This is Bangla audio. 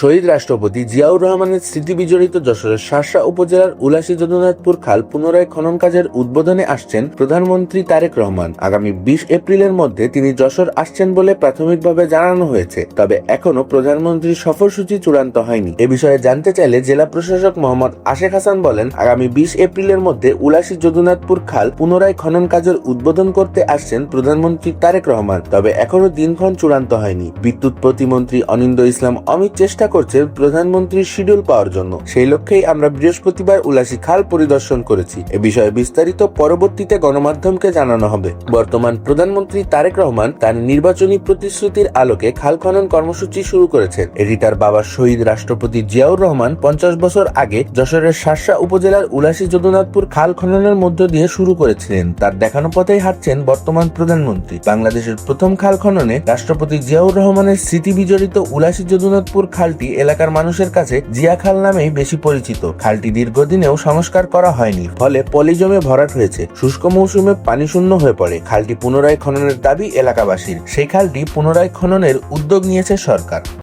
শহীদ রাষ্ট্রপতি জিয়াউর রহমানের স্মৃতি বিজড়িত যশোরের শার্শা উপজেলার উলাশী যদুনাথপুর খাল পুনরায় খনন কাজের উদ্বোধনে আসছেন প্রধানমন্ত্রী তারেক রহমান। আগামী 20 এপ্রিলের মধ্যে তিনি যশোর আসছেন বলে প্রাথমিকভাবে জানানো হয়েছে, তবে এখনো প্রধানমন্ত্রীর সফরসূচি চূড়ান্ত হয়নি। এ বিষয়ে জানতে চাইলে জেলা প্রশাসক মোহাম্মদ আশেক হাসান বলেন, আগামী 20 এপ্রিলের মধ্যে উলাশী যদুনাথপুর খাল পুনরায় খনন কাজের উদ্বোধন করতে আসছেন প্রধানমন্ত্রী তারেক রহমান, তবে এখনো দিনক্ষণ চূড়ান্ত হয়নি। বিদ্যুৎ প্রতিমন্ত্রী অনিন্দ ইসলাম অমিত চেষ্টা করছেন প্রধানমন্ত্রীর শিডিউল পাওয়ার জন্য। সেই লক্ষ্যেই আমরা বৃহস্পতিবার উলাশী খাল পরিদর্শন করেছি। এ বিষয়ে বিস্তারিত পরবর্তীতে গণমাধ্যমকে জানানো হবে। বর্তমান প্রধানমন্ত্রী তারেক রহমান তার নির্বাচনী প্রতিশ্রুতির আলোকে খাল খনন কর্মসূচি শুরু করেছেন। এটি তার বাবা শহীদ রাষ্ট্রপতি জিয়াউর রহমান 50 বছর আগে যশোরের শার্শা উপজেলার উলাশী যদুনাথপুর খাল খননের মধ্য দিয়ে শুরু করেছিলেন। তার দেখানো পথেই হাঁটছেন বর্তমান প্রধানমন্ত্রী। বাংলাদেশের প্রথম খাল খননে রাষ্ট্রপতি জিয়াউর রহমানের স্মৃতি বিজড়িত উলাশী যদুনাথপুর খালটি এলাকার মানুষের কাছে জিয়া খাল নামেই বেশি পরিচিত। খালটি দীর্ঘদিনেও সংস্কার করা হয়নি, ফলে পলি জমে ভরাট হয়েছে। শুষ্ক মৌসুমে পানি শূন্য হয়ে পড়ে। খালটি পুনরায় খননের দাবি এলাকাবাসীর। সেই খালটি পুনরায় খননের উদ্যোগ নিয়েছে সরকার।